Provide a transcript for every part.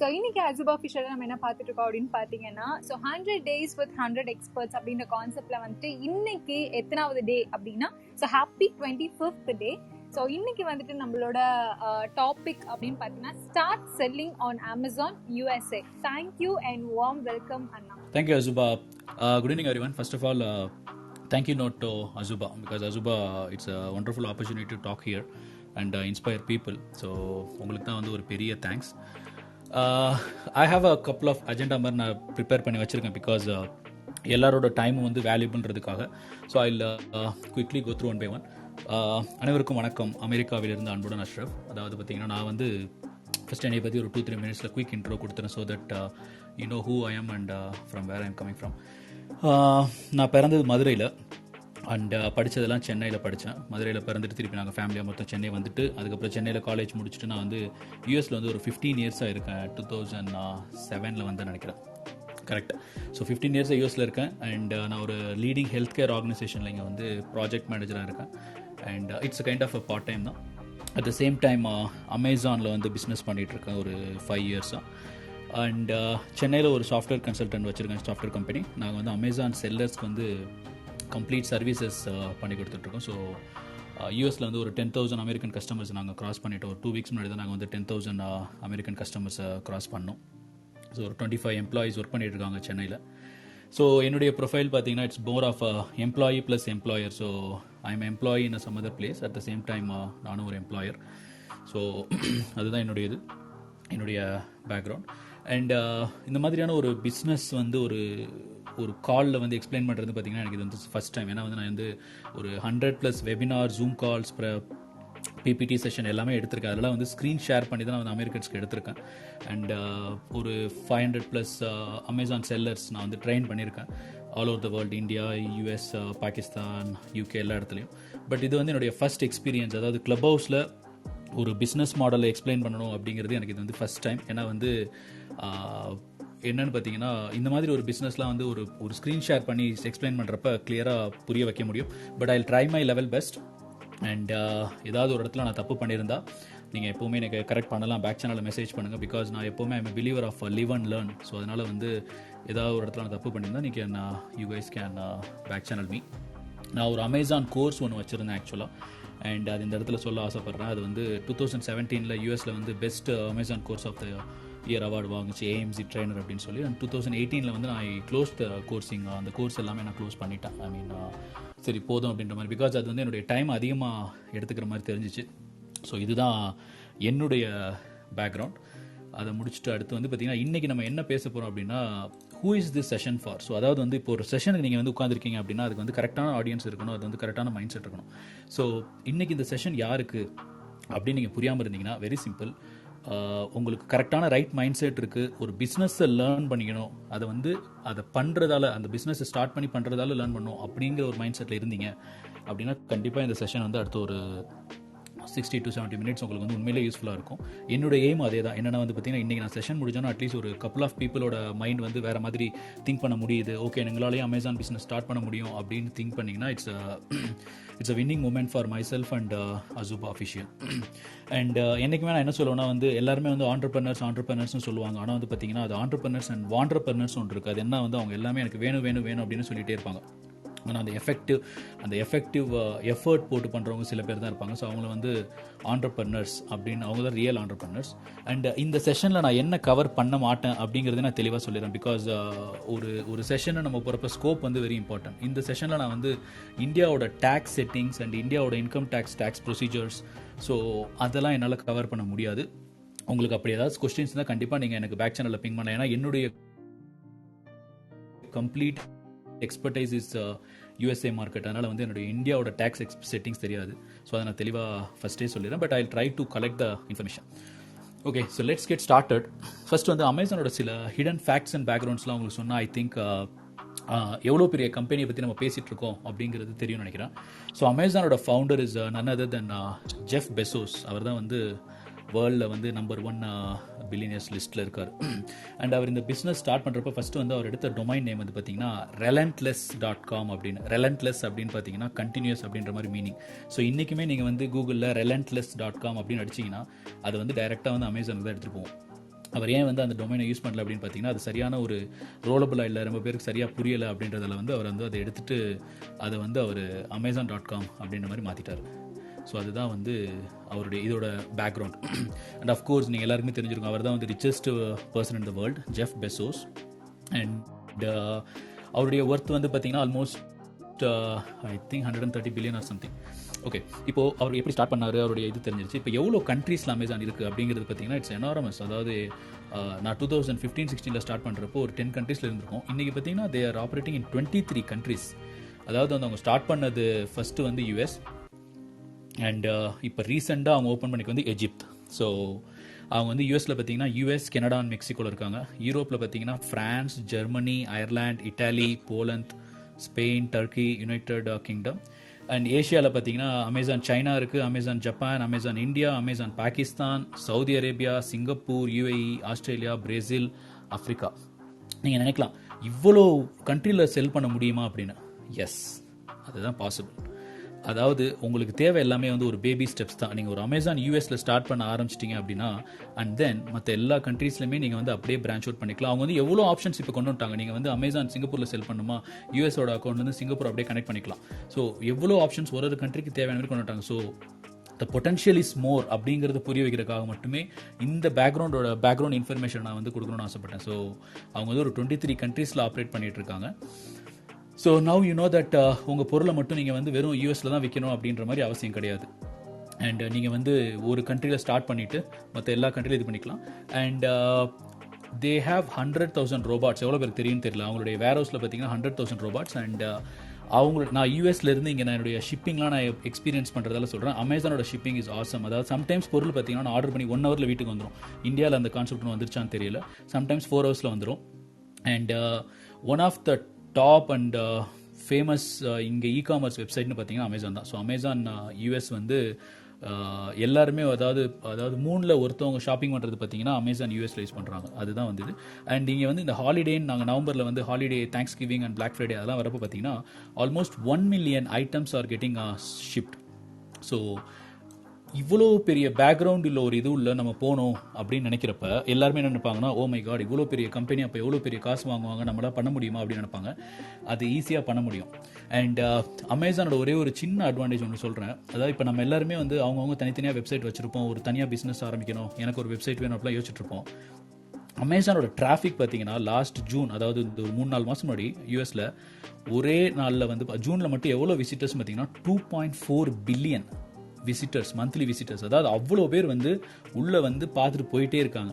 So இன்னைக்கு அசுபா Fisher நம்ம என்ன பார்த்துட்டு இருக்கோம் அப்படின்னு பார்த்தீங்கன்னா, ஸோ 100 days with 100 experts அப்படின்ற கான்செப்ட்ல வந்துட்டு இன்னைக்கு எத்தனாவது டே அப்படின்னா, ஸோ ஹாப்பி 25th டே. ஸோ இன்னைக்கு வந்துட்டு நம்மளோட டாபிக் அப்படின்னு பார்த்தீங்கன்னா, start selling on Amazon USA. Thank you and warm welcome Anna. Thank you, Azuba. Good evening, everyone. First of all, thank you note to Azuba, because Azuba, it's a wonderful opportunity to talk here and inspire people. So, உங்களுக்கு தான் வந்து ஒரு பெரிய thanks. I have a couple of agenda மாதிரி நான் prepare பண்ணி வச்சுருக்கேன், because எல்லாரோட டைமும் வந்து வேல்யூபிள்ன்றதுக்காக. So I'll quickly go through one by one. அனைவருக்கும் வணக்கம். அமெரிக்காவிலிருந்து அன்புடன் அஷ்ரஃப். அதாவது பார்த்தீங்கன்னா, நான் வந்து ஃபஸ்ட் என்னை பற்றி ஒரு 2-3 மினிட்ஸில் குயிக் இன்ட்ரோ கொடுத்துறேன், so that you know who I am and from where I am coming from. நான் பிறந்தது மதுரையில் அண்ட் படித்ததெல்லாம் சென்னையில் படித்தேன். மதுரையில் பிறந்துட்டு திருப்பி நாங்கள் ஃபேமிலியாக மொத்தம் சென்னை வந்துட்டு, அதுக்கப்புறம் சென்னையில் காலேஜ் முடிச்சுட்டு நான் வந்து யூஎஸில் வந்து ஒரு 15 இயர்ஸாக இருக்கேன். 2007 வந்து நினைக்கிறேன், கரெக்ட். ஸோ 15 இயர்ஸாக யூஎஸில் இருக்கேன். அண்ட் நான் ஒரு லீடிங் ஹெல்த் கேர் ஆர்கனைசேஷனில் இங்கே வந்து ப்ராஜெக்ட் மேனேஜராக இருக்கேன். And it's kind of a part time தான். அட் த சேம் டைம் அமேசானில் வந்து பிஸ்னஸ் பண்ணிகிட்ருக்கேன் ஒரு 5 இயர்ஸாக. அண்ட் சென்னையில் ஒரு சாஃப்ட்வேர் கன்சல்டன்ட் வச்சுருக்கேன், சாஃப்ட்வேர் கம்பெனி. நாங்கள் வந்து அமேசான் செல்லர்ஸ்க்கு வந்து கம்ப்ளீட் சர்வீசஸ் பண்ணி கொடுத்துட்ருக்கோம். ஸோ யூஎஸில் வந்து ஒரு 10,000 அமெரிக்கன் கஸ்டமர்ஸ் நாங்கள் க்ராஸ் பண்ணிவிட்டோம். ஒரு 2 weeks முன்னாடி தான் நாங்கள் வந்து 10,000 அமெரிக்கன் கஸ்டமர்ஸை க்ராஸ் பண்ணோம். ஸோ ஒரு 25 எம்ப்ளாயீஸ் ஒர்க் பண்ணிகிட்ருக்காங்க சென்னையில். ஸோ என்னுடைய ப்ரொஃபைல் பார்த்தீங்கன்னா, it's more of employee plus employer. So I am employee in some other place, at the same time நானும் ஒரு எம்ப்ளாயர். ஸோ அதுதான் என்னுடைய பேக்ரவுண்ட். அண்ட் இந்த மாதிரியான ஒரு பிஸ்னஸ் வந்து ஒரு காலில் வந்து எக்ஸ்பிளைன் பண்ணுறது பார்த்திங்கன்னா, எனக்கு இது வந்து ஃபஸ்ட் டைம். ஏன்னா வந்து நான் வந்து ஒரு 100+ webinar, Zoom calls, PPT session எல்லாமே எடுத்திருக்கேன். அதெல்லாம் வந்து ஸ்க்ரீன் ஷேர் பண்ணி தான் நான் வந்து அமெரிக்கன்ஸ்க்கு எடுத்திருக்கேன். அண்ட் ஒரு 500+ அமேசான் செல்லர்ஸ் நான் வந்து ட்ரெயின் பண்ணியிருக்கேன் all over the world, India, US, Pakistan, UK, எல்லா இடத்துலையும். பட் இது வந்து என்னுடைய ஃபஸ்ட் எக்ஸ்பீரியன்ஸ். அதாவது க்ளப் ஹவுஸில் ஒரு பிஸ்னஸ் மாடலை எக்ஸ்பிளைன் பண்ணணும் அப்படிங்கிறது எனக்கு இது வந்து ஃபஸ்ட் டைம். ஏன்னா வந்து என்னென்னு பார்த்தீங்கன்னா, இந்த மாதிரி ஒரு பிஸ்னஸ்லாம் வந்து ஒரு ஸ்க்ரீன் ஷேர் பண்ணி எக்ஸ்பிளைன் பண்ணுறப்ப கிளியராக புரிய வைக்க முடியும். But I will try my level best. And ஏதாவது ஒரு இடத்துல நான் தப்பு பண்ணியிருந்தா நீங்கள் எப்போவுமே எனக்கு கரெக்ட் பண்ணலாம், பேக் சேனலில் மெசேஜ் பண்ணுங்கள். பிகாஸ் நான் எப்போவுமே I'm believer of live and learn. So அதனால் வந்து ஏதாவது ஒரு இடத்துல நான் தப்பு பண்ணியிருந்தா நீங்கள் you guys can back channel me. நான் ஒரு அமேசான் கோர்ஸ் ஒன்று வச்சுருந்தேன் ஆக்சுவலாக. அண்ட் அது இந்த இடத்துல சொல்ல ஆசைப்பட்றேன். அது வந்து 2017 யூஎஸில் வந்து best Amazon course of the year award வாங்குச்சு, ஏஎம்சி ட்ரெயினர் அப்படின்னு சொல்லி. அண்ட் 2018 வந்து நான் க்ளோஸ் த கோர்ஸிங். அந்த கோர்ஸ் எல்லாமே நான் க்ளோஸ் பண்ணிட்டேன். ஐ மீன் சரி போதும் அப்படின்ற மாதிரி. பிகாஸ் அது வந்து என்னுடைய டைம் அதிகமாக எடுத்துக்கிற மாதிரி தெரிஞ்சிச்சு. ஸோ இதுதான் என்னுடைய பேக்ரவுண்ட். அதை முடிச்சுட்டு அடுத்து வந்து பார்த்திங்கன்னா, இன்றைக்கி நம்ம என்ன பேச போகிறோம் அப்படின்னா, who is this session for. So அதாவது வந்து இப்போ ஒரு செஷனுக்கு நீங்கள் வந்து உட்காந்துருக்கீங்க அப்படின்னா, அதுக்கு வந்து கரெக்டான ஆடியன்ஸ் இருக்கணும், அது வந்து கரெக்டான மைண்ட் செட் இருக்கணும். ஸோ இன்றைக்கி இந்த செஷன் யாருக்கு அப்படின்னு நீங்கள் புரியாமல் இருந்தீங்கன்னா, வெரி சிம்பிள். உங்களுக்கு கரெக்டான ரைட் மைண்ட் செட் இருக்குது, ஒரு பிஸ்னஸை லேர்ன் பண்ணிக்கணும், அதை பண்ணுறதால, அந்த பிஸ்னஸை ஸ்டார்ட் பண்ணி பண்ணுறதால லேர்ன் பண்ணணும் அப்படிங்கிற ஒரு மைண்ட் செட்டில் இருந்தீங்க அப்படின்னா, கண்டிப்பாக இந்த செஷன் வந்து அடுத்த ஒரு 60 to 70 minutes உங்களுக்கு வந்து உண்மையிலே யூஸ்ஃபுல்லாக இருக்கும். என்னோட எய்ம் அதே தான். என்னென்னா வந்து பார்த்திங்கன்னா, இன்றைக்கி நான் செஷன் முடிஞ்சோன்னா அட்லீஸ்ட் ஒரு கப்புள் ஆஃப் பீப்புளோட மைண்ட் வந்து வேறு மாதிரி திங்க் பண்ண முடியுது. ஓகே, எங்களாலேயும் அமேசான் பிஸ்னஸ் ஸ்டார்ட் பண்ண முடியும் அப்படின்னு திங்க் பண்ணிங்கன்னா, it's a winning moment for myself and அசுபா அஃபிஷியல். அண்ட் என்றைக்குமே நான் என்ன சொல்லுவேன்னா, வந்து எல்லாருமே வந்து ஆண்டர்பிரனர்ஸ்னு சொல்லுவாங்க. ஆனால் வந்து பார்த்திங்கன்னா, அது ஆண்டர்பிரனர்ஸ் அண்ட் வாண்டர்பிரனர்ஸ் ஒன்று இருக்குது. அது என்ன வந்து அவங்க எல்லாமே எனக்கு வேணும் அப்படின்னு சொல்லிகிட்டே இருப்பாங்க. ஆனால் அந்த எஃபெக்டிவ் எஃபர்ட் போட்டு பண்ணுறவங்க சில பேர் தான் இருப்பாங்க. ஸோ அவங்கள வந்து ஆண்டர்பிரனர்ஸ் அப்படின்னு, அவங்க தான் ரியல் ஆண்டர்பிரனர்ஸ். அண்ட் இந்த செஷனில் நான் என்ன கவர் பண்ண மாட்டேன் அப்படிங்கிறத நான் தெளிவாக சொல்லிடுறேன். பிகாஸ் ஒரு செஷனை நம்ம போகிறப்ப ஸ்கோப் வந்து வெரி இம்பார்ட்டன்ட். இந்த செஷனில் நான் வந்து இந்தியாவோட டேக்ஸ் செட்டிங்ஸ் அண்ட் இந்தியாவோட இன்கம் டேக்ஸ் ப்ரொசீஜர்ஸ், ஸோ அதெல்லாம் என்னால் கவர் பண்ண முடியாது. உங்களுக்கு அப்படி ஏதாவது கொஸ்டின்ஸ் தான் கண்டிப்பாக நீங்கள் எனக்கு பேக் சேனலில் பிங் பண்ண. ஏன்னா என்னுடைய complete expertise is USA market. அதனால் வந்து என்னுடைய இந்தியாவோட டேக்ஸ் செட்டிங்ஸ் தெரியாது. ஸோ அதை நான் தெளிவாக ஃபஸ்ட்டே சொல்லிடுறேன். But I try to collect the information. Okay, so let's get started. First வந்து அமேசானோட சில ஹிடன் ஃபேக்ட்ஸ் அண்ட் பேக்ரவுண்ட்ஸ்லாம் உங்களுக்கு சொன்னால், ஐ திங்க் எவ்வளோ பெரிய கம்பெனியை பற்றி நம்ம பேசிகிட்டு இருக்கோம் அப்படிங்கிறது தெரியும்னு நினைக்கிறேன். ஸோ அமேசானோட founder is none other than Jeff Bezos. அவர் தான் வந்து வேர்ல்டில் வந்து நம்பர் 1 பில்லியனர்ஸ் லிஸ்ட்டில் இருக்கார். அண்ட் அவர் இந்த பிஸ்னஸ் ஸ்டார்ட் பண்ணுறப்ப ஃபஸ்ட்டு வந்து அவர் எடுத்த டொமைன் நேம் வந்து பார்த்திங்கன்னா relentless.com அப்படின்னு. ரெலண்ட்லெஸ் அப்படின்னு பார்த்தீங்கன்னா கண்டினியூஸ் அப்படின்ற மாதிரி மீனிங். ஸோ இன்றைக்குமே நீங்கள் வந்து கூகுளில் relentless.com அப்படின்னு அடிச்சிங்கன்னா அது வந்து டைரெக்டாக வந்து அமேசானுக்கு தான் எடுத்துகிட்டு போவோம். அவர் ஏன் வந்து அந்த டொமைனை யூஸ் பண்ணல அப்படின்னு பார்த்தீங்கன்னா அது சரியான ஒரு ரோலபிளாக இல்லை, ரொம்ப பேருக்கு சரியாக புரியலை அப்படின்றதில் வந்து அவர் வந்து அதை எடுத்துகிட்டு அதை வந்து அவர் Amazon.com அப்படின்ற மாதிரி மாற்றிட்டார். ஸோ அதுதான் வந்து அவருடைய இதோட பேக்ரவுண்ட். அண்ட் அஃப்கோர்ஸ் நீங்கள் எல்லாருக்குமே தெரிஞ்சிருக்கும், அவர் தான் வந்து richest person in the world, Jeff Bezos. And அவருடைய ஒர்த் வந்து பார்த்தீங்கன்னா almost I think 130 billion or something. Okay, இப்போது அவர் எப்படி ஸ்டார்ட் பண்ணார், அவருடைய இது தெரிஞ்சிருச்சு. இப்போ எவ்வளோ கண்ட்ரீஸில் அமேசான் இருக்குது அப்படிங்கிறது பார்த்தீங்கன்னா இட்ஸ் எனாரமஸ். அதாவது நான் 2015-16 ஸ்டார்ட் பண்ணுறப்போ ஒரு 10 கண்ட்ரீஸில் இருந்திருக்கோம். இன்றைக்கி பார்த்தீங்கன்னா they are operating in 23 countries. அதாவது வந்து அவங்க ஸ்டார்ட் பண்ணது ஃபஸ்ட்டு வந்து யூஎஸ், அண்ட் இப்போ ரீசெண்டாக அவங்க ஓப்பன் பண்ணிக்கு வந்து எஜிப்த். ஸோ அவங்க வந்து யூஎஸில் பார்த்தீங்கன்னா யூஎஸ், கனடா அண்ட் மெக்சிகோவில் இருக்காங்க. யூரோப்பில் பார்த்தீங்கன்னா France, Germany, Ireland, Italy, Poland, Spain, Turkey, United Kingdom. And ஏஷியாவில் பார்த்தீங்கன்னா அமேசான் சைனா இருக்குது, Amazon Japan, Amazon India, Amazon Pakistan, Saudi Arabia, Singapore, UAE, Australia, Brazil, Africa. நீங்கள் நினைக்கலாம் இவ்வளோ கண்ட்ரியில் செல் பண்ண முடியுமா அப்படின்னு. எஸ், அதுதான் பாசிபிள். அதாவது உங்களுக்கு தேவை எல்லாமே வந்து ஒரு பேபி ஸ்டெப்ஸ் தான். நீங்கள் ஒரு அமேசான் யூஎஸில் ஸ்டார்ட் பண்ண ஆரம்பிச்சிட்டிங்க அப்படின்னா அண்ட் தென் மற்ற எல்லா கண்ட்ரீஸ்லையுமே நீங்கள் வந்து அப்படியே பிரான்ச் அவுட் பண்ணிக்கலாம். அவங்க வந்து எவ்வளோ ஆப்ஷன்ஸ் இப்போ கொண்டு வந்துட்டாங்க. நீங்கள் வந்து அமேசான் சிங்கப்பூரில் செல் பண்ணுமா, யூஎஸோட அக்கௌண்ட் வந்து சிங்கப்பூர் அப்படியே கனெக்ட் பண்ணிக்கலாம். ஸோ எவ்வளோ ஆப்ஷன்ஸ் ஒரு கண்ட்ரிக்கு தேவையான மாதிரி கொண்டு வந்துட்டாங்க. So the potential is more அப்படிங்கிறத புரிய வைக்கிறதுக்காக மட்டுமே இந்த பேக்ரவுண்ட் இன்ஃபர்மேஷன் நான் வந்து கொடுக்கணும்னு ஆசைப்பட்டேன். ஸோ அவங்க வந்து ஒரு 23 கண்ட்ரீஸில் ஆப்ரேட் பண்ணிட்டு இருக்காங்க. So now you know that உங்கள் பொருளை மட்டும் நீங்கள் வந்து வெறும் யூஎஸில் தான் விற்கணும் அப்படின்ற மாதிரி அவசியம் கிடையாது. அண்ட் நீங்கள் வந்து ஒரு கண்ட்ரியில் ஸ்டார்ட் பண்ணிவிட்டு மற்ற எல்லா கண்ட்ரிலும் இது பண்ணிக்கலாம். And they have 100,000 robots. எவ்வளோ பேருக்கு தெரியும்னு தெரியல. அவங்களுடைய வேர் ஹவுஸில் பார்த்தீங்கன்னா 100,000 ரோபாட்ஸ். அண்ட் நான் யூஎஸ்லேருந்து இங்கே நான் என்னுடைய ஷிப்பிங்லாம் நான் எக்ஸ்பீரியன்ஸ் பண்ணுறதால சொல்கிறேன். அமேசானோட ஷிப்பிங் இஸ் ஆசம். அதாவது சம்டைம்ஸ் பொருள் பார்த்தீங்கன்னா நான் ஆர்டர் பண்ணி 1 ஹவரில் வீட்டுக்கு வந்துடும். இந்தியாவில் அந்த கான்செப்ட் வந்துருச்சான்னு தெரியல. சம்டைம்ஸ் 4 ஹவர்ஸில் வந்துடும். And one of the top and famous இங்கே இ-காமர்ஸ் வெப்சைட்னு பார்த்தீங்கன்னா அமேசான் தான். ஸோ அமேசான் யூஎஸ் வந்து எல்லாருமே அதாவது 3ல் ஒருத்தவங்க ஷாப்பிங் பண்ணுறது பார்த்தீங்கன்னா அமேசான் யூஎஸ்ல யூஸ் பண்ணுறாங்க. அதுதான் வந்து. அண்ட் இங்கே வந்து இந்த ஹாலிடேன்னு நாங்கள் நவம்பரில் வந்து holiday, Thanksgiving and Black Friday அதெல்லாம் வரப்போ பார்த்தீங்கன்னா almost 1 million items are getting shift. So இவ்வளோ பெரிய பேக்ரவுண்ட் உள்ள ஒரு இது உள்ள நம்ம போனோம் அப்படின்னு நினைக்கிறப்ப எல்லாருமே என்ன நினைப்பாங்கன்னா, ஓ மை காட் இவ்வளோ பெரிய கம்பெனி, அப்போ எவ்வளோ பெரிய காசு வாங்குவாங்க, நம்மளால் பண்ண முடியுமா அப்படின்னு நினைப்பாங்க. அது ஈஸியாக பண்ண முடியும். அண்ட் அமேசானோட ஒரே ஒரு சின்ன அட்வான்டேஜ் ஒன்று சொல்கிறேன். அதாவது இப்போ நம்ம எல்லாருமே வந்து அவங்கவுங்க தனித்தனியாக வெப்சைட் வச்சுருப்போம். ஒரு தனியாக பிஸ்னஸ் ஆரம்பிக்கணும், எனக்கு ஒரு வெப்சைட் வேணும் அப்படிலாம் யோசிச்சுட்ருப்போம். அமேசானோட டிராஃபிக் பார்த்தீங்கன்னா லாஸ்ட் ஜூன், அதாவது இந்த ஒரு 3-4 மாதம் முன்னாடி யூஎஸில் ஒரே நாளில் வந்து ஜூனில் மட்டும் எவ்வளோ விசிட்டர்ஸ் பார்த்தீங்கன்னா 2.4 பில்லியன் விசிட்டர்ஸ், மந்த்லி விசிட்டர்ஸ். அதாவது அவ்வளோ பேர் வந்து உள்ளே வந்து பார்த்துட்டு போயிட்டே இருக்காங்க.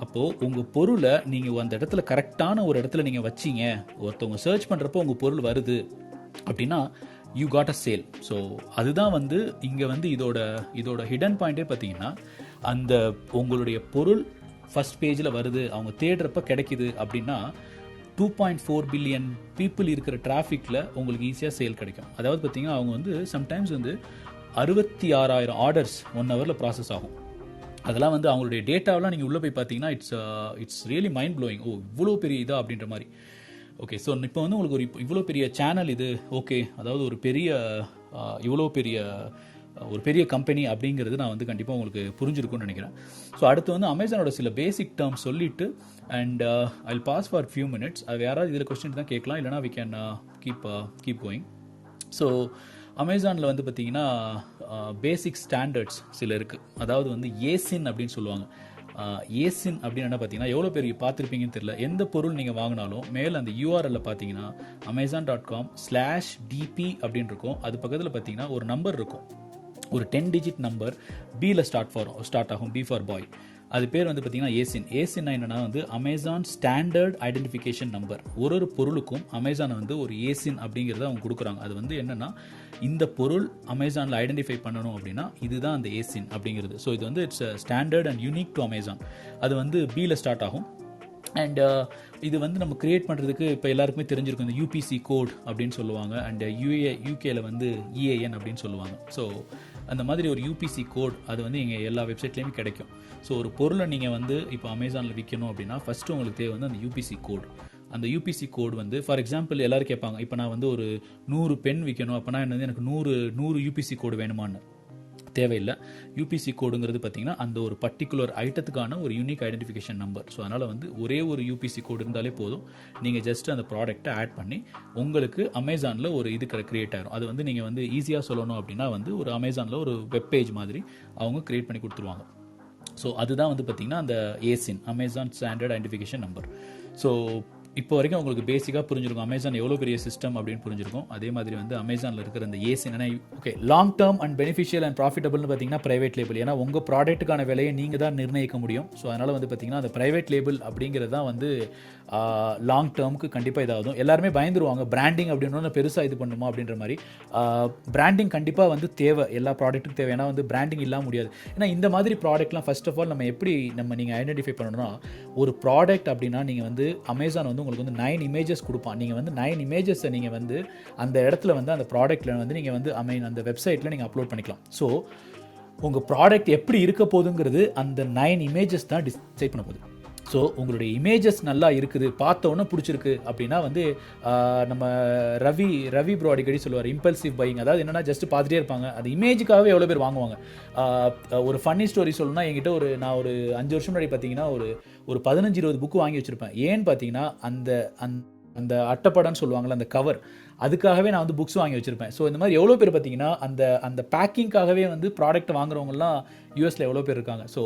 அப்போது உங்கள் பொருளை நீங்கள் அந்த இடத்துல கரெக்டான ஒரு இடத்துல நீங்கள் வச்சிங்க, ஒருத்தவங்க சர்ச் பண்ணுறப்போ உங்கள் பொருள் வருது அப்படின்னா you got a sale. So அதுதான் வந்து இங்கே வந்து இதோட ஹிடன் பாயிண்டே பார்த்தீங்கன்னா, அந்த உங்களுடைய பொருள் ஃபர்ஸ்ட் பேஜில் வருது, அவங்க தேடுறப்ப கிடைக்குது அப்படின்னா 2.4 பில்லியன் பீப்புள் இருக்கிற டிராஃபிக்கில் உங்களுக்கு ஈஸியாக சேல் கிடைக்கும். அதாவது பார்த்தீங்கன்னா அவங்க வந்து சம்டைம்ஸ் வந்து 66,000 ஆர்டர்ஸ் 1 ஹவரில் ப்ராசஸ் ஆகும். அதெல்லாம் வந்து அவங்களுடைய டேட்டாவெலாம் நீங்கள் உள்ளே போய் பார்த்தீங்கன்னா இட்ஸ் ரியலி மைண்ட் ப்ளோயிங். ஓ இவ்வளோ பெரிய இதா அப்படின்ற மாதிரி. ஓகே, ஸோ இப்போ வந்து உங்களுக்கு இவ்வளோ பெரிய சேனல் இது ஓகே, அதாவது இவ்வளோ பெரிய கம்பெனி அப்படிங்கிறது நான் வந்து கண்டிப்பாக உங்களுக்கு புரிஞ்சிருக்கும்னு நினைக்கிறேன். ஸோ அடுத்து வந்து அமேசானோட சில பேசிக் டேர்ம்ஸ் சொல்லிவிட்டு and I will pause for few minutes. அது யாராவது இதில் கொஸ்டின் தான் கேட்கலாம், இல்லைனா we can keep going. So அமேசானில் வந்து பார்த்தீங்கன்னா பேசிக் ஸ்டாண்டர்ட்ஸ் சில இருக்குது. அதாவது வந்து ஏசின் அப்படின்னு சொல்லுவாங்க. ஏசின் அப்படின்னு என்ன பார்த்தீங்கன்னா, எவ்வளோ பேர் பார்த்துருப்பீங்கன்னு தெரியல. எந்த பொருள் நீங்கள் வாங்கினாலும் மேலே அந்த யூஆர்எல்ல பார்த்தீங்கன்னா amazon.com/dp அப்படின்னு இருக்கும். அது பக்கத்தில் பார்த்தீங்கன்னா ஒரு நம்பர் இருக்கும், ஒரு 10 டிஜிட் நம்பர் பியில் ஸ்டார்ட் ஆகும், பி ஃபார் பாய். அது பேர் வந்து பார்த்தீங்கன்னா ஏசின். ஏசின்னா என்னன்னா வந்து அமேசான் ஸ்டாண்டர்ட் ஐடென்டிஃபிகேஷன் நம்பர். ஒரு பொருளுக்கும் அமேசான் வந்து ஒரு ஏசின் அப்படிங்கிறத அவங்க கொடுக்குறாங்க. அது வந்து என்னன்னா, இந்த பொருள் அமேசானில் ஐடென்டிஃபை பண்ணணும் அப்படின்னா இதுதான் அந்த ஏசின் அப்படிங்கிறது. ஸோ இது வந்து it's standard and unique to Amazon. அது வந்து பியில் ஸ்டார்ட் ஆகும். அண்ட் இது வந்து நம்ம கிரியேட் பண்ணுறதுக்கு இப்போ எல்லாருக்குமே தெரிஞ்சிருக்கும், இந்த யூபிசி கோட் அப்படின்னு சொல்லுவாங்க. அண்ட் யூகேல வந்து இஏஎன் அப்படின்னு சொல்லுவாங்க. ஸோ அந்த மாதிரி ஒரு யூபிசி கோட் அது வந்து இங்கே எல்லா வெப்சைட்லேயுமே கிடைக்கும். ஸோ ஒரு பொருளை நீங்கள் வந்து இப்போ அமேசானில் விற்கணும் அப்படின்னா ஃபஸ்ட்டு உங்களுக்கு தேவை வந்து அந்த யூபிசி கோட். அந்த யூபிசி கோட் வந்து ஃபார் எக்ஸாம்பிள் எல்லோரும் கேட்பாங்க, இப்போ நான் வந்து ஒரு 100 பென் விற்கணும் அப்படின்னா என்ன வந்து எனக்கு 100 யூபிசி கோடு வேணுமான்னு. தேவையில்லை. யூபிசி கோடுங்கிறது பார்த்தீங்கன்னா அந்த ஒரு பர்டிகுலர் ஐட்டத்துக்கான ஒரு யூனிக் ஐடென்டிஃபிகேஷன் நம்பர். ஸோ அதனால் வந்து ஒரே ஒரு யூபிசி கோடு இருந்தாலே போதும். நீங்கள் ஜஸ்ட் அந்த ப்ராடக்ட்டை ஆட் பண்ணி உங்களுக்கு அமேசானில் ஒரு இது கிரியேட் ஆகிரும். அது வந்து நீங்கள் வந்து ஈஸியாக சொல்லணும் அப்படின்னா வந்து ஒரு அமேசானில் ஒரு வெப் பேஜ் மாதிரி அவங்க கிரியேட் பண்ணி கொடுத்துருவாங்க. ஸோ அதுதான் வந்து பார்த்தீங்கன்னா அந்த ASIN, Amazon standard identification number. So இப்போ வரைக்கும் உங்களுக்கு பேசிக்காக புரிஞ்சிருக்கும் அமேசான் எவ்வளோ பெரிய சிஸ்டம் அப்படின்னு புரிஞ்சிருக்கும். அதே மாதிரி வந்து அமேசானில் இருக்கிற அந்த ASIN okay long term and beneficial and ப்ராஃபிட்டபிள்னு பார்த்தீங்கன்னா ப்ரைவேட் லேபிள். ஏன்னா உங்கள் ப்ராடக்ட்டுக்கான விலையை நீங்கள் தான் நிர்ணயிக்க முடியும். ஸோ அதனால் வந்து பார்த்தீங்கன்னா அந்த ப்ரைவேட் லேபிள் அப்படிங்கிறது தான் வந்து லாங் டேர்முக்கு கண்டிப்பாக இதாகும். எல்லாருமே பயந்துருவாங்க பிராண்டிங் அப்படின்னு பெருசாக இது பண்ணுமா அப்படின்ற மாதிரி. பிராண்டிங் கண்டிப்பாக வந்து தேவை, எல்லா ப்ராடக்ட்டுக்கும் தேவை. ஏன்னா வந்து பிராண்டிங் இல்லாமல் முடியாது. ஏன்னா இந்த மாதிரி ப்ராடக்ட்லாம் ஃபர்ஸ்ட் ஆஃப் ஆல் நம்ம எப்படி நீங்கள் ஐடென்டிஃபை பண்ணணும்னா, ஒரு ப்ராடக்ட் அப்படின்னா நீங்கள் வந்து அமேசான் வந்து உங்களுக்கு வந்து 9 இமேஜஸ் கொடுப்பான். நீங்கள் வந்து 9 இமேஜஸை நீங்கள் வந்து அந்த இடத்துல வந்து அந்த ப்ராடக்ட்டில் வந்து நீங்கள் வந்து அந்த வெப்சைட்டில் நீங்கள் அப்லோட் பண்ணிக்கலாம். ஸோ உங்கள் ப்ராடக்ட் எப்படி இருக்க போகுதுங்கிறது அந்த 9 இமேஜஸ் தான் டிசைட் பண்ண போகுது. ஸோ உங்களுடைய இமேஜஸ் நல்லா இருக்குது, பார்த்தோன்னே பிடிச்சிருக்கு அப்படின்னா வந்து நம்ம ரவி ப்ரோ அடிக்கடி சொல்லுவார் இம்பல்சிவ் பையிங். அதாவது என்னென்னா ஜஸ்ட் பார்த்துட்டே இருப்பாங்க, அந்த இமேஜுக்காகவே எவ்வளோ பேர் வாங்குவாங்க. ஒரு ஃபன்னி ஸ்டோரி சொல்லணும்னா, என்கிட்ட நான் ஒரு 5 வருஷம் முன்னாடி பார்த்தீங்கன்னா ஒரு 15-20 புக்கு வாங்கி வச்சுருப்பேன். ஏன்னு பார்த்தீங்கன்னா அந்த அட்டைப்படம்னு சொல்லுவாங்கள்ல, அந்த கவர், அதுக்காகவே நான் வந்து புக்ஸ் வாங்கி வச்சுருப்பேன். ஸோ இந்த மாதிரி எவ்வளோ பேர் பார்த்தீங்கன்னா அந்த பேக்கிங்காகவே வந்து ப்ராடக்ட் வாங்குறவங்கலாம் யூஎஸில் எவ்வளோ பேர் இருக்காங்க. So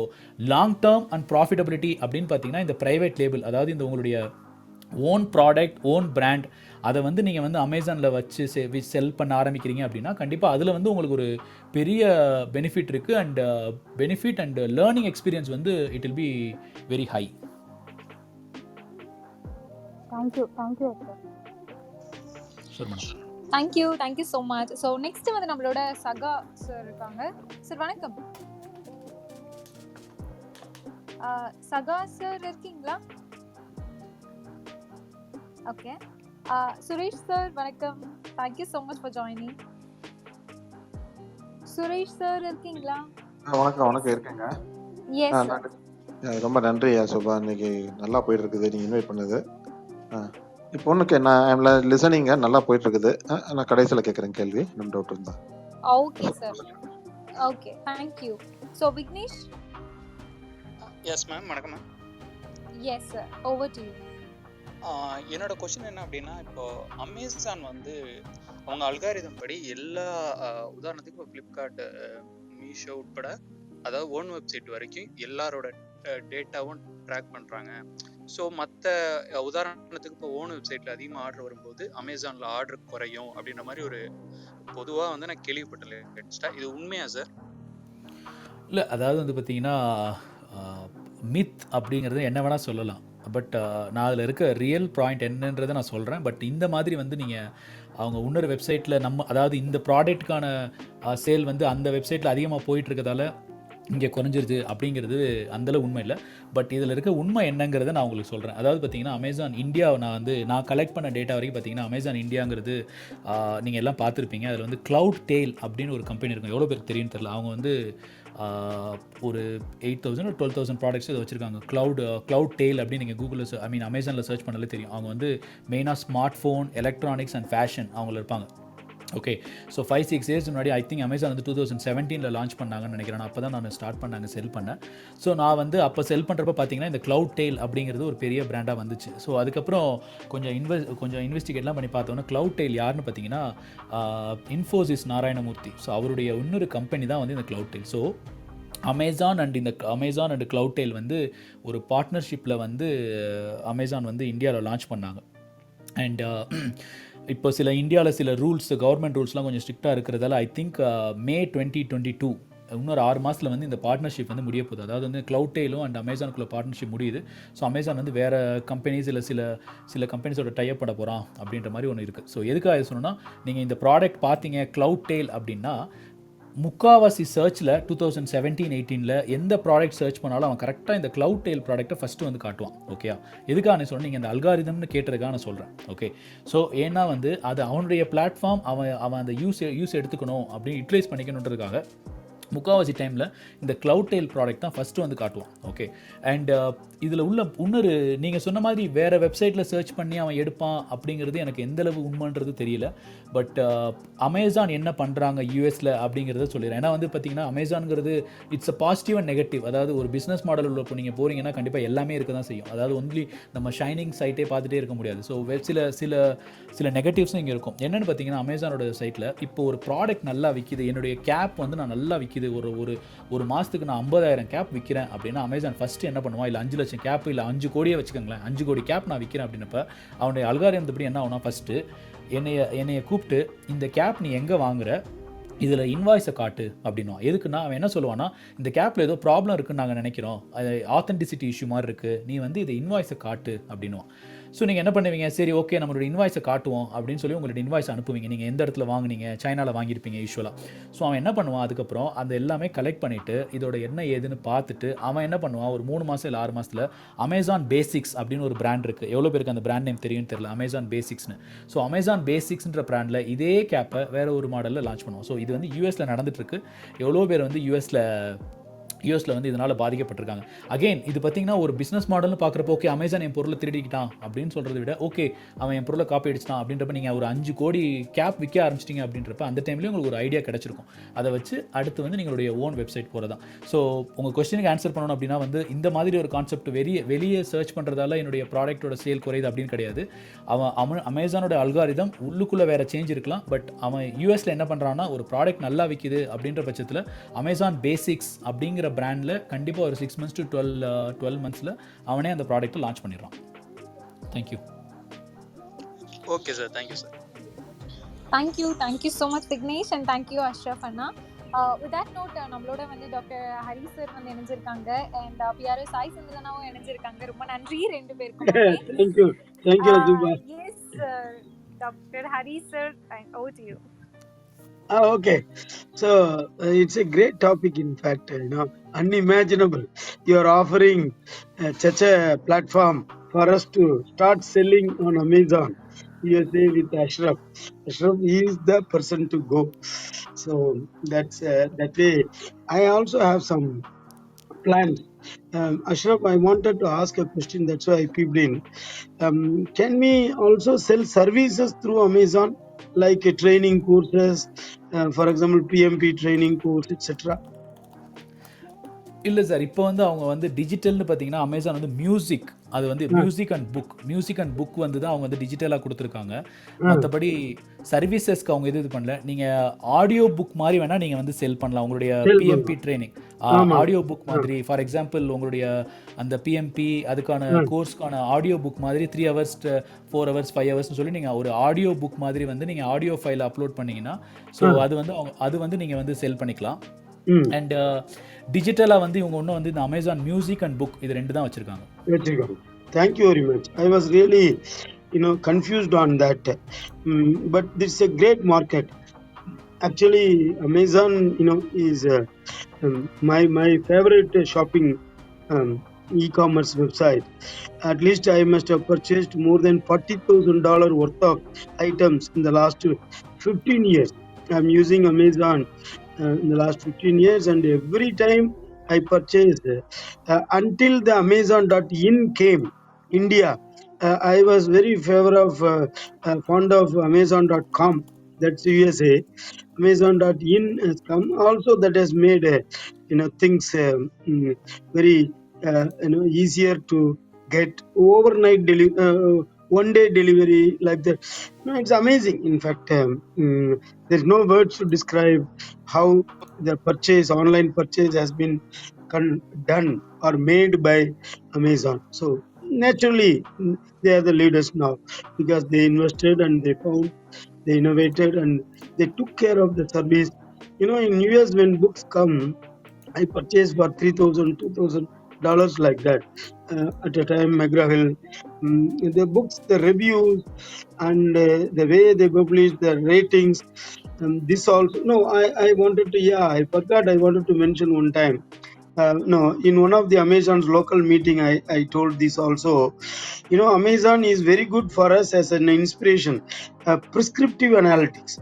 long term and profitability அப்படின்னு பார்த்தீங்கன்னா இந்த ப்ரைவேட் லேபிள், அதாவது இந்த உங்களுடைய ஓன் ப்ராடக்ட், ஓன் பிராண்ட், அதை வந்து நீங்கள் வந்து அமேசானில் வச்சு செல் பண்ண ஆரம்பிக்கிறீங்க அப்படின்னா கண்டிப்பாக அதில் வந்து உங்களுக்கு ஒரு பெரிய பெனிஃபிட் இருக்குது. And benefit and learning experience வந்து it will be very high. Thank you so much. So next வந்து நம்மளோட சகா சார் இருக்காங்க. சார் வணக்கம். சகா சார் இருக்கீங்களா? ஓகே. சுரேஷ் சார் வணக்கம். Thank you so much for joining. Suresh sir இருக்கீங்களா? வணக்கம் இருக்கேங்க. ரொம்ப நன்றி சுபா, இன்னைக்கு நல்லா போயிட்டு இருக்குது நீங்க இன்வைட் பண்ணது. இப்போ ஒன்றுக்கு நான் லிசனிங்க நல்லா போயிட்டு இருக்குது. நான் கடைசியில் கேட்குறேன் கேள்வி, நம்ம டவுட் இருந்தா. Okay sir. Okay, thank you. So Vignesh. Yes ma'am, வணக்கம் ma'am. Yes sir, over to you. என்னோட கொஸ்டின் என்ன அப்படின்னா, இப்போ அமேசான் வந்து அவங்க அல்காரிதம் படி எல்லா உதாரணத்துக்கு இப்போ ஃப்ளிப்கார்ட், மீஷோ உட்பட, அதாவது ஓன் வெப்சைட் வரைக்கும் எல்லாரோட டேட்டாவும் ட்ராக் பண்ணுறாங்க. ஸோ மற்ற உதாரணத்துக்கு இப்போ ஓன் வெப்சைட்டில் அதிகமாக ஆர்டர் வரும்போது அமேசானில் ஆர்டர் குறையும் அப்படின்ற மாதிரி ஒரு பொதுவாக வந்து நான் கேள்விப்பட்டேன். இது உண்மையா சார்? இல்லை, அதாவது வந்து பார்த்தீங்கன்னா மித் அப்படிங்கிறது என்ன வேணால் சொல்லலாம். பட் நான் அதில் இருக்க ரியல் பாயிண்ட் என்னன்றதை நான் சொல்கிறேன். பட் இந்த மாதிரி வந்து நீங்கள் அவங்க இன்னொரு வெப்சைட்டில் அதாவது இந்த ப்ராடக்ட்டுக்கான சேல் வந்து அந்த வெப்சைட்டில் அதிகமாக போயிட்டுருக்கதால இங்கே குறைஞ்சிருது அப்படிங்கிறது அந்தளவு உண்மை இல்லை. பட் இதில் இருக்க உண்மை என்னங்கிறத நான் உங்களுக்கு சொல்கிறேன். அதாவது பார்த்தீங்கன்னா அமேசான் இந்தியா, நான் கலெக்ட் பண்ண டேட்டா வரைக்கும் பார்த்தீங்கன்னா அமேசான் இந்தியாங்கிறது நீங்கள் எல்லாம் பார்த்துருப்பீங்க. அதில் வந்து க்ளவுட் டெயில் அப்படின்னு ஒரு கம்பெனி இருக்கும். எவ்வளோ பேருக்கு தெரியும்னு தெரியல. அவங்க வந்து ஒரு 8,000 or 12,000 ப்ராடக்ட்ஸ் இதை வச்சுருக்காங்க. க்ளவுட் டெயில் அப்படின்னு நீங்கள் கூகுளில் அமேசானில் சர்ச் பண்ணாலே தெரியும். அவங்க வந்து மெயினாக smart phone, electronics and fashion அவங்கள இருப்பாங்க. ஓகே. ஸோ 5-6 இயர்ஸ் முன்னாடி ஐ திங்க் அமேசான் வந்து 2017 லான்ச் பண்ணாங்கன்னு நினைக்கிறேன். அப்போ தான் நான் ஸ்டார்ட் பண்ணாங்க செல் பண்ணேன். ஸோ நான் வந்து அப்போ செல் பண்ணுறப்ப பார்த்தீங்கன்னா இந்த க்ளவுட் டெயில் அப்படிங்கிறது ஒரு பெரிய பிராண்டாக வந்துச்சு. ஸோ அதுக்கப்புறம் கொஞ்சம் இன்வெஸ்டிகேட்லாம் பண்ணி பார்த்தோன்னா க்ளவுட் டெயில் யாருன்னு பார்த்தீங்கன்னா இன்ஃபோசிஸ் நாராயணமூர்த்தி. ஸோ அவருடைய இன்னொரு கம்பெனி தான் வந்து இந்த cloud tail. So Amazon and cloud tail வந்து ஒரு பார்ட்னர்ஷிப்பில் வந்து அமேசான் வந்து இந்தியாவில் லான்ச் பண்ணாங்க. அண்ட் இப்போ இந்தியாவில் சில ரூல்ஸ், கவர்மெண்ட் ரூல்ஸ்லாம் கொஞ்சம் ஸ்ட்ரிக்டாக இருக்கிறதால ஐ திங்க் May 2022 இன்னொரு 6 மாதத்தில் வந்து இந்த பார்ட்னர்ஷிப் வந்து முடிய போகுது. அதாவது வந்து க்ளவுட் டெயிலும் அண்ட் அமேசானுக்குள்ள பார்ட்னர்ஷிப் முடியுது. ஸோ அமேசான் வந்து வேறு கம்பெனிஸ் இல்லை சில கம்பெனிஸோட டைப் பண்ண போகிறான் அப்படின்ற மாதிரி ஒன்று இருக்குது. ஸோ எதுக்காக சொன்னோன்னா, நீங்கள் இந்த ப்ராடக்ட் பார்த்தீங்க க்ளவுட் டெயில் அப்படின்னா முக்காவாசி சர்ச்சில் 2017-18 எந்த ப்ராடக்ட் சர்ச் பண்ணாலும் அவன் கரெக்டாக இந்த க்ளவுட் டெயில் ப்ராடக்ட்டை ஃபஸ்ட்டு வந்து காட்டுவான். ஓகே, எதுக்காக நான் சொல்கிறேன், நீங்கள் இந்த அல்காரிதம்னு கேட்டதுக்காக நான் சொல்கிறேன். ஓகே, ஸோ ஏன்னா வந்து அது அவனுடைய பிளாட்ஃபார்ம், அவன் அந்த யூஸ் எடுத்துக்கணும் அப்படின்னு யூட்டிலைஸ் பண்ணிக்கணுன்றதுக்காக முக்கால்வாசி டைமில் இந்த க்ளவுட் டெயில் ப்ராடக்ட் தான் ஃபஸ்ட்டு வந்து காட்டுவான். ஓகே, அண்ட் இதில் உள்ள இன்னொரு நீங்கள் சொன்ன மாதிரி வேறு வெப்சைட்டில் சர்ச் பண்ணி அவன் எடுப்பான் அப்படிங்கிறது எனக்கு எந்தளவு உண்மைன்றது தெரியல. பட் அமேசான் என்ன பண்ணுறாங்க யூஎஸில் அப்படிங்கிறத சொல்லிடுறேன். ஏன்னா வந்து பார்த்திங்கன்னா அமேசான்ங்கிறது it's a positive and negative. அதாவது ஒரு பிஸ்னஸ் மாடல் உள்ள இப்போ நீங்கள் போகிறீங்கன்னா கண்டிப்பாக எல்லாமே இருக்க தான் செய்யும். அதாவது ஒன்லி நம்ம ஷைனிங் சைட்டே பார்த்துட்டே இருக்க முடியாது. ஸோ சில நெகட்டிவ்ஸும் இங்கே இருக்கும். என்னென்னு பார்த்தீங்கன்னா அமேசானோட சைட்டில் இப்போ ஒரு ப்ராடக்ட் நல்லா விற்கிது, என்னுடைய கேப் வந்து நான் நல்லா விற்கிது, ஒரு மாதத்துக்கு நான் 50,000 கேப் விற்கிறேன் அப்படின்னா அமேசான் ஃபஸ்ட்டு என்ன பண்ணுவான், இல்லை 5 லட்சம் கேப் இல்லை 5 கோடியே வச்சுக்கோங்களேன், 5 கோடி கேப் நான் விற்கிறேன் அப்படின்னப்ப அவனுடைய அல்காரிதம் எப்படி என்ன ஆகுனா, ஃபஸ்ட்டு என்னைய கூப்பிட்டு இந்த கேப் நீ எங்கே வாங்குற, இதில் இன்வாய்ஸை காட்டு அப்படின்னுவான். எதுக்குன்னா அவன் என்ன சொல்லுவான்னா, இந்த கேப்பில் ஏதோ ப்ராப்ளம் இருக்குன்னு நாங்கள் நினைக்கிறோம், அது ஆத்தென்டிசிட்டி இஷ்யூ மாதிரி இருக்குது, நீ வந்து இதை இன்வாய்ஸை காட்டு அப்படின்னுவான். ஸோ நீங்கள் என்ன பண்ணுவீங்க, சரி ஓகே நம்மளோட இன்வாய்ஸை காட்டுவோம் அப்படின்னு சொல்லி உங்களோட இன்வாய்ஸ் அனுப்புவீங்க. நீங்கள் எந்த இடத்துல வாங்குனீங்க, சைனாவில் வாங்கியிருப்பீங்க யூஸ்வலாக. ஸோ அவன் என்ன பண்ணுவான், அதுக்கப்புறம் அந்த எல்லாமே கலெக்ட் பண்ணிவிட்டு இதோட என்ன ஏதுன்னு பார்த்துட்டு அவன் என்ன பண்ணுவான், ஒரு 3 மாதம் இல்லை 6 மாதத்தில் அமேசான் பேசிக்ஸ் அப்படின்னு ஒரு பிராண்ட் இருக்குது. எவ்வளோ பேருக்கு அந்த பிராண்ட் நேம் தெரியும்னு தெரியல, அமேசான் பேசிக்ஸ்னு. ஸோ அமேசான் பேசிக்ஸ்ன்ற பிராண்டில் இதே கேப்பை வேறு ஒரு மாடலில் லான்ச் பண்ணுவோம். ஸோ இது வந்து யூஎஸில் நடந்துகிட்ருக்கு. எவ்வளோ பேர் வந்து யூஎஸில் வந்து இதனால் பாதிக்கப்பட்டிருக்காங்க. அகெயின் இது பார்த்திங்கன்னா ஒரு பிஸ்னஸ் மாடல்னு பார்க்குறப்போ ஓகே அமேசான் என் பொருளை திருடிக்கிட்டான் அப்படின்னு சொல்கிறத விட ஓகே அவன் என் பொருளை காப்பி அடிச்சிட்டான் அப்படின்றப்ப நீங்கள் ஒரு 5 கோடி கேப் விற்க ஆரம்பிச்சிட்டிங்க அப்படின்றப்ப அந்த டைம்லேயும் உங்களுக்கு ஒரு ஐடியா கிடச்சிருக்கும். அதை வச்சு அடுத்து வந்து நீங்களுடைய ஓன் வெப்சைட் போகிறதான். ஸோ உங்கள் கொஸ்டினுக்கு ஆன்சர் பண்ணணும் அப்படின்னா வந்து இந்த மாதிரி ஒரு கான்செப்ட் வெளியே சர்ச் பண்ணுறதால என்னுடைய ப்ராடக்ட்டோட சேல் குறையுது அப்படின்னு கிடையாது. அமேசானோட அல்காரிதம் உள்ளுக்குள்ளே வேறு சேஞ்ச் இருக்கலாம். பட் அவன் யூஎஸில் என்ன பண்ணுறான்னா, ஒரு ப்ராடக்ட் நல்லா விற்கிது அப்படின்ற பட்சத்தில் அமேசான் பேசிக்ஸ் அப்படிங்கிற பிராண்டில் கண்டிப்பாக ஒரு 6 months to 12 monthsல அவனே அந்த ப்ராடக்ட்டை லான்ச் பண்ணிடுறான். Thank you. Okay sir, thank you sir. Thank you so much Vignesh and thank you Ashraf அண்ணா. வித் தட் நோட் நம்மளோட வந்து டாக்டர் ஹரி சார் வந்து இணைஞ்சிருக்காங்க அண்ட் பிஆர்ஓ சாய் சந்திரனாவும் இணைஞ்சிருக்காங்க. ரொம்ப நன்றி 2 பேருக்கும். Thank you Ajuba. Yes doctor Hari sir, over to you. Okay, so it's a great topic. In fact, unimaginable. You are offering such a platform for us to start selling on Amazon USA with Ashraf. Ashraf is the person to go. So that's that way. I also have some plans. Ashraf, I wanted to ask a question. That's why I peeped in. Can we also sell services through Amazon, like training courses, for example, PMP training course, etc.? இல்லை sir, இப்போ வந்து அவங்க வந்து டிஜிட்டல்னு பார்த்தீங்கன்னா Amazon வந்து music, அது வந்து music and book வந்து தான் அவங்க வந்து டிஜிட்டலாக கொடுத்துருக்காங்க. மற்றபடி சர்வீசஸ்க்கு அவங்க இது பண்ணல. நீங்கள் ஆடியோ புக் மாதிரி வேணால் நீங்கள் வந்து செல் பண்ணலாம். உங்களுடைய பிஎம்பி ட்ரைனிங் ஆடியோ புக் மாதிரி, ஃபார் எக்ஸாம்பிள் உங்களுடைய அந்த பிஎம்பி அதுக்கான கோர்ஸ்க்கான ஆடியோ புக் மாதிரி 3 hours 4 hours 5 hours சொல்லி நீங்கள் ஒரு ஆடியோ புக் மாதிரி வந்து நீங்கள் ஆடியோ ஃபைல் அப்லோட் பண்ணிங்கன்னா ஸோ அது வந்து நீங்கள் வந்து செல் பண்ணிக்கலாம். அண்ட் டிஜிட்டலாக வந்து இவங்க ஒன்றும் வந்து இந்த அமேசான் மியூசிக் அண்ட் புக் இது 2 தான் வச்சுருக்காங்க. Thank you very much. I was really confused on that. But this is a great market. Actually, Amazon is my favorite shopping e-commerce website. At least I must have purchased more than $40,000 worth of items in the last 15 years. I'm using Amazon in the last 15 years, and every time I purchased until the Amazon.in came India, I was very fond of Amazon.com, that's USA. Amazon.in has come also, that has made things very easier to get overnight one day delivery like that. It's amazing. In fact, there's no words to describe how the online purchase has been done or made by Amazon. So naturally they are the leaders now because they invested and they innovated and they took care of the service. In US when books come, I purchased for $3,000 $2,000 like that. At a time, McGraw-Hill, the books, the reviews, and the way they publish the ratings. This also, no, I wanted to, I forgot, I wanted to mention one time. No, in one of the Amazon's local meeting, I told this also. Amazon is very good for us as an inspiration. Prescriptive analytics.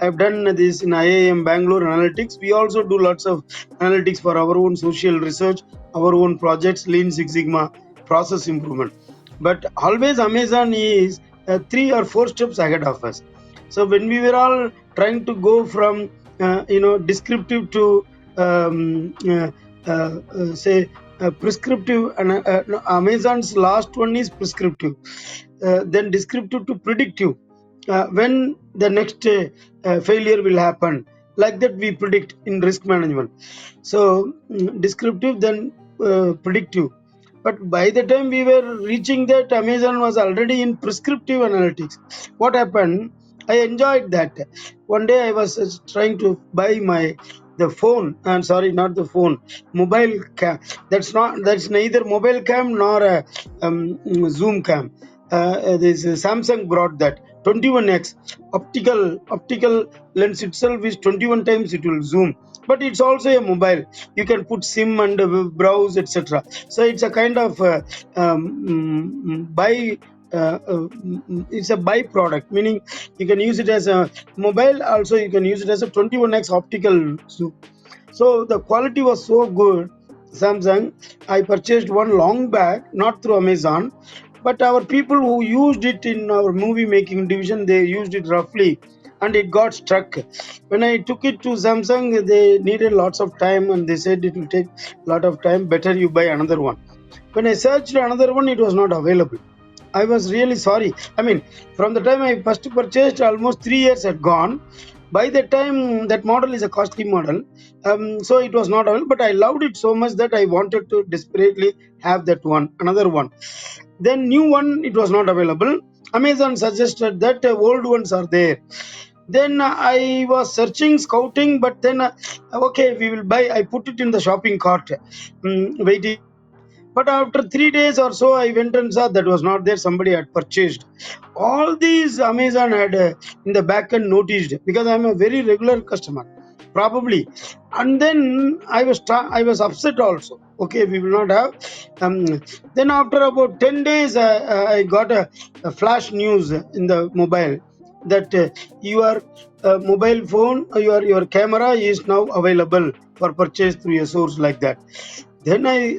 I've done this in IIM Bangalore analytics. We also do lots of analytics for our own social research, our own projects, Lean Six Sigma, process improvement. But always Amazon is 3 or 4 steps ahead of us. So when we were all trying to go from descriptive to say prescriptive, and no, Amazon's last one is prescriptive, then descriptive to predictive. When the next failure will happen, like that we predict in risk management. So descriptive, then predictive. But by the time we were reaching that, Amazon was already in prescriptive analytics. What happened? I enjoyed that. One day I was trying to buy the phone, and sorry, not the phone, mobile cam. That's neither mobile cam nor a zoom cam. This Samsung brought that 21x optical lens itself is 21 times it will zoom, but it's also a mobile. You can put sim and browse, etc. So it's a kind of buy. It's a byproduct, meaning you can use it as a mobile, also you can use it as a 21x optical zoom. So the quality was so good. Samsung, I purchased one long back, not through Amazon, but our people who used it in our movie making division, they used it roughly and it got stuck. When I took it to Samsung, they needed lots of time and they said it will take a lot of time, better you buy another one. When I searched another one, it was not available. I was really sorry. From the time I first purchased, almost 3 years had gone. By the time, that model is a costly model, so it was not available. But I loved it so much that I wanted to desperately have that one, another one. Then new one, it was not available. Amazon suggested that old ones are there. Then I was searching, scouting, but then okay, we will buy. I put it in the shopping cart, waiting. But after 3 days or so, I went and saw that was not there. Somebody had purchased. All these Amazon had in the back end noticed, because I'm a very regular customer, probably. And then I was upset also. Okay, we will not have. Then after about 10 days, I got a flash news in the mobile that your mobile phone, your camera is now available for purchase through a source, like that. Then I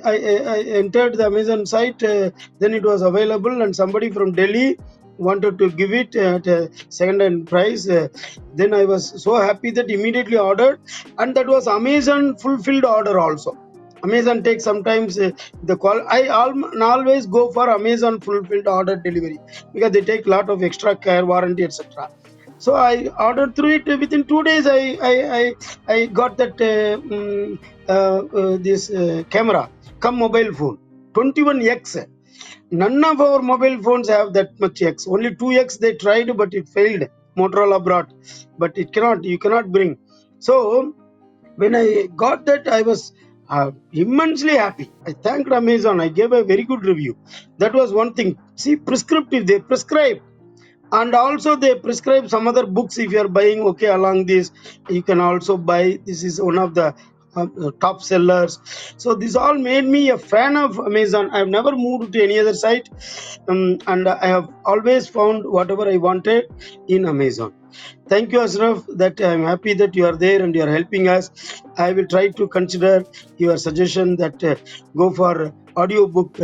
entered the Amazon site. Then it was available, and somebody from Delhi wanted to give it at a second-hand price. Then I was so happy that immediately ordered, and that was Amazon fulfilled order also. Amazon takes sometimes the call. I always go for Amazon fulfilled order delivery, because they take lot of extra care, warranty, etc. So I ordered through it. Within 2 days, I got that this camera come mobile phone 21x. None of our mobile phones have that much x. Only 2x they tried, but it failed. Motorola brought, but you cannot bring. So when I got that, I was immensely happy. I thanked Amazon. I gave a very good review. That was one thing. See, prescriptive, they prescribe. And also they prescribe some other books. If you are buying, okay, along this you can also buy, this is one of the top sellers. So this all made me a fan of Amazon. I have never moved to any other site, and I have always found whatever I wanted in Amazon. Thank you, Ashraf, that I'm happy that you are there and you are helping us. I will try to consider your suggestion that go for audio book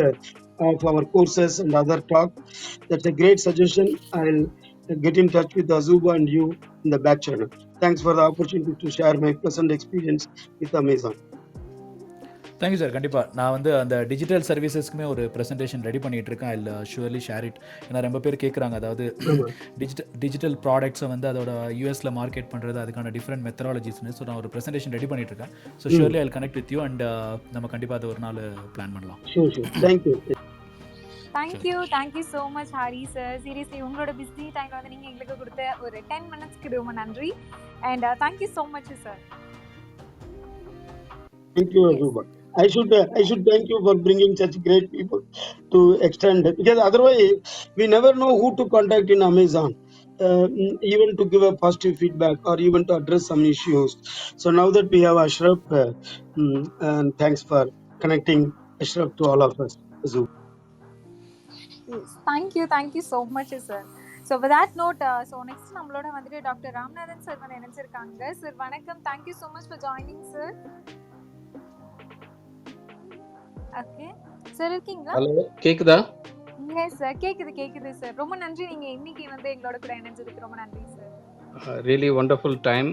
of our courses and other talk. That's a great suggestion. I'll get in touch with Azuba and you in the back channel. Thanks for the opportunity to share my pleasant experience with Amazon. Thank you sir. கண்டிப்பாக நான் வந்து அந்த digital சர்வீசஸ்க்குமே ஒரு presentation ready பண்ணிகிட்டு இருக்கேன். ஐ surely share it. ஏன்னா ரொம்ப பேர் கேட்குறாங்க, அதாவது டிஜிட்டல் ப்ராடக்ட்ஸை வந்து அதோட யூஎஸில் மார்க்கெட் பண்ணுறது, அதுக்கான டிஃப்ரெண்ட் மெத்தடாலஜிஸ்னு. ஸோ நான் ஒரு ப்ரெசன்டேஷன் ரெடி பண்ணிட்டு இருக்கேன். So surely I connect with you and நம்ம கண்டிப்பாக அது ஒரு நாள் பிளான் பண்ணலாம். Thank you. Thank you so much Hari sir. Seriously உங்களோட பிஸி டைம்ல வந்து நீங்கள் எங்களுக்கு கொடுத்த ஒரு 10 minutesக்கு ரொம்ப நன்றி. And thank you so much sir. Thank you, Azuba. I should thank you for bringing such great people to extend, because otherwise we never know who to contact in Amazon. even to give a positive feedback or even to address some issues. So now that we have Ashraf, and thanks for connecting Ashraf to all of us. Azub. Yes, thank you so much sir. So with that note so next நம்மளோட வந்துட்டு doctor Ramanathan sir வந்து நினைச்சிருக்காங்க. Sir வணக்கம், thank you so much for joining sir. Okay sir, இருக்கீங்களா? Hello, கேக்குதா? Yes sir, கேக்குது sir. ரொம்ப நன்றி, நீங்க இன்னைக்கு வந்து எங்களோட கூட இணைஞ்சதுக்கு ரொம்ப நன்றி sir. Really wonderful time.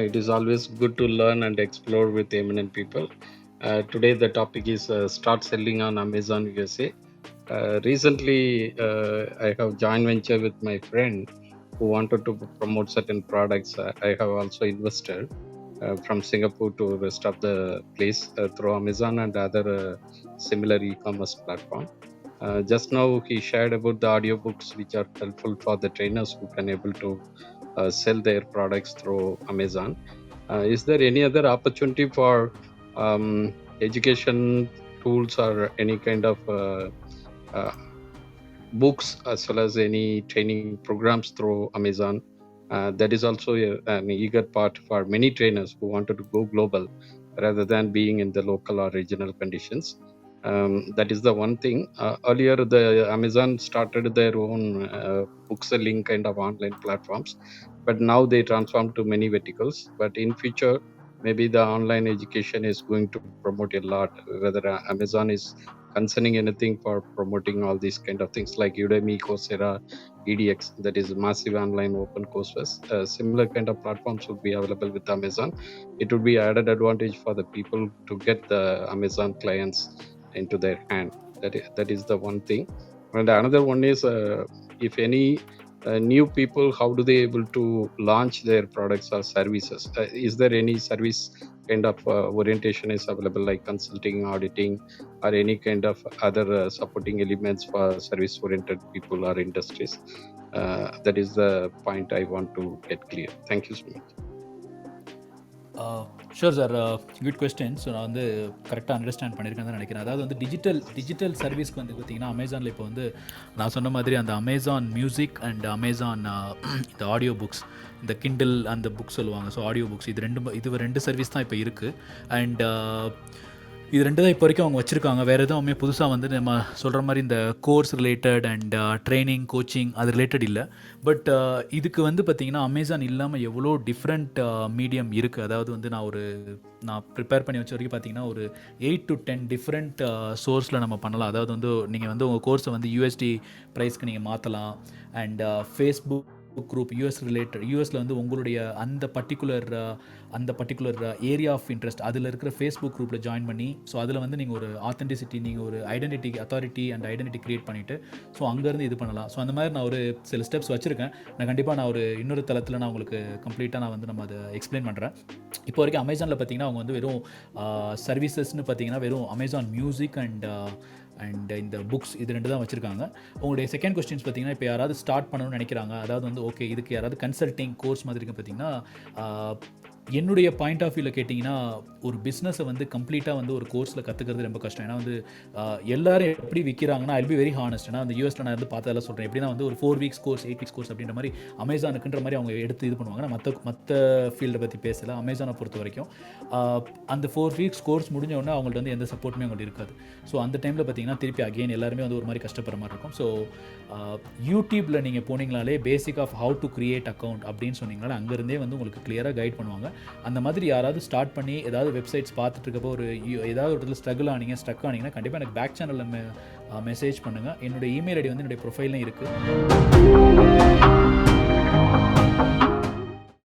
It is always good to learn and explore with eminent people. Today the topic is start selling on Amazon USA. Recently, I have joint venture with my friend who wanted to promote certain products. I have also invested from Singapore to rest of the place through Amazon and other similar e-commerce platform. Just now he shared about the audiobooks which are helpful for the trainers who can able to sell their products through Amazon. Is there any other opportunity for education tools or any kind of books as well as any training programs through Amazon? That is also an eager part for many trainers who wanted to go global rather than being in the local or regional conditions. That is the one thing. Earlier, the Amazon started their own book selling kind of online platforms, but now they transformed to many verticals. But in future, maybe the online education is going to promote a lot. Whether Amazon is concerning anything for promoting all these kind of things like Udemy, Coursera, EDX, that is massive online open courses. Similar kind of platforms would be available with Amazon. It would be added advantage for the people to get the Amazon clients into their hand. That is the one thing. And another one is if any new people, how do they able to launch their products or services? Is there any service kind of orientation is available like consulting, auditing, or any kind of other supporting elements for service oriented people or industries? That is the point I want to get clear. Thank you so much. Sure sir, good question. So நான் வந்து கரெக்டாக understand பண்ணியிருக்கேன்னு தான் நினைக்கிறேன். அதாவது வந்து digital சர்வீஸ்க்கு வந்து பார்த்திங்கன்னா அமேசானில் இப்போ வந்து நான் சொன்ன மாதிரி அந்த அமேசான் மியூசிக் அண்ட் அமேசான் இந்த ஆடியோ புக்ஸ், இந்த கிண்டில் அந்த புக்ஸ் சொல்லுவாங்க. ஸோ ஆடியோ புக்ஸ் இது ரெண்டு சர்வீஸ் தான் இப்போ இருக்குது. அண்ட் இது ரெண்டு தான் இப்போ வரைக்கும் அவங்க வச்சுருக்காங்க. வேறு எதுவுமே புதுசாக வந்து நம்ம சொல்கிற மாதிரி இந்த course related and training, coaching அது ரிலேட்டட் இல்லை. பட் இதுக்கு வந்து பார்த்திங்கன்னா அமேசான் இல்லாமல் எவ்வளோ டிஃப்ரெண்ட் மீடியம் இருக்குது. அதாவது வந்து நான் ப்ரிப்பேர் பண்ணி வச்ச வரைக்கும் பார்த்திங்கன்னா ஒரு 8 to 10 டிஃப்ரெண்ட் சோர்ஸில் நம்ம பண்ணலாம். அதாவது வந்து நீங்கள் வந்து உங்கள் கோர்ஸை வந்து USD ப்ரைஸ்க்கு நீங்கள் மாற்றலாம். அண்ட் ஃபேஸ்புக் குரூப் யூஎஸில் வந்து உங்களுடைய அந்த பர்டிகுலர் ஏரியா ஆஃப் இன்ட்ரெஸ்ட் அதில் இருக்கிற ஃபேஸ்புக் குரூப்பில் ஜாயின் பண்ணி, ஸோ அதில் வந்து நீங்கள் ஒரு ஆத்தென்டிசிட்டி, நீங்கள் ஒரு identity, authority and identity create பண்ணிவிட்டு ஸோ அங்கேருந்து இது பண்ணலாம். ஸோ அந்த மாதிரி நான் ஒரு சில ஸ்டெப்ஸ் வச்சுருக்கேன். நான் கண்டிப்பாக நான் ஒரு இன்னொரு தளத்தில் நான் உங்களுக்கு கம்ப்ளீட்டாக நான் வந்து நம்ம அதை எக்ஸ்பிளைன் பண்ணுறேன். இப்போ வரைக்கும் அமேசானில் பார்த்திங்கன்னா அவங்க வந்து வெறும் சர்வீசஸ்ன்னு பார்த்திங்கன்னா வெறும் அமேசான் மியூசிக் அண்ட் இந்த புக்ஸ் இது ரெண்டு தான் வச்சுருக்காங்க. உங்களுடைய செகண்ட் கொஸ்டின்ஸ் பார்த்திங்கன்னா இப்போ யாராவது ஸ்டார்ட் பண்ணணும்னு நினைக்கிறாங்க, அதாவது வந்து ஓகே இதுக்கு யாராவது கன்சல்டிங் கோர்ஸ் மாதிரி இருக்குது பார்த்திங்கன்னா, என்னுடைய பாயிண்ட் ஆஃப் வியூவில் கேட்டிங்கன்னா ஒரு பிஸ்னஸை வந்து கம்ப்ளீட்டாக வந்து ஒரு கோர்ஸில் கற்றுக்கிறது ரொம்ப கஷ்டம். ஏன்னா வந்து எல்லோரும் எப்படி விற்கிறாங்கன்னா ஐல் பி வெரி ஹானஸ்ட். ஏன்னா அந்த யூஎஸில் நான் வந்து பார்த்ததெல்லாம் சொல்கிறேன். எப்படின்னா வந்து ஒரு 4 weeks கோர்ஸ், 8 weeks கோர்ஸ் அப்படின்ற மாதிரி அமேசானுக்குன்ற மாதிரி அவங்க எடுத்து இது பண்ணுவாங்க. நான் மற்ற ஃபீல்டை பற்றி பேசலை. அமேசானை பொறுத்த வரைக்கும் அந்த 4 weeks கோர்ஸ் முடிஞ்ச உடனே அவங்கள்ட்ட வந்து எந்த சப்போர்ட்டுமே அவங்கள்ட்ட இருக்காது. ஸோ அந்த டைமில் பார்த்திங்கன்னா திருப்பி அகெயின் எல்லாருமே வந்து ஒரு மாதிரி கஷ்டப்படுற மாதிரி இருக்கும். ஸோ யூடியூப்பில் நீங்கள் போனீங்களாலே basic of how to create account அப்படின்னு சொன்னீங்கனாலே அங்கேருந்தே வந்து உங்களுக்கு கிளியராக கைட் பண்ணுவாங்க. அந்த மாதிரி யாராவது ஸ்டார்ட் பண்ணி ஏதாவது வெப்சைட்ஸ் பார்த்துட்டு இருக்கப்போ ஏதாவது ஒரு இடத்துல ஸ்ட்ரக் ஆனீங்கன்னா கண்டிப்பாக எனக்கு பேக் சேனலில் மெசேஜ் பண்ணுங்கள். என்னுடைய இமெயில் ஐடி வந்து என்னுடைய ப்ரொஃபைல்லையும் இருக்குது.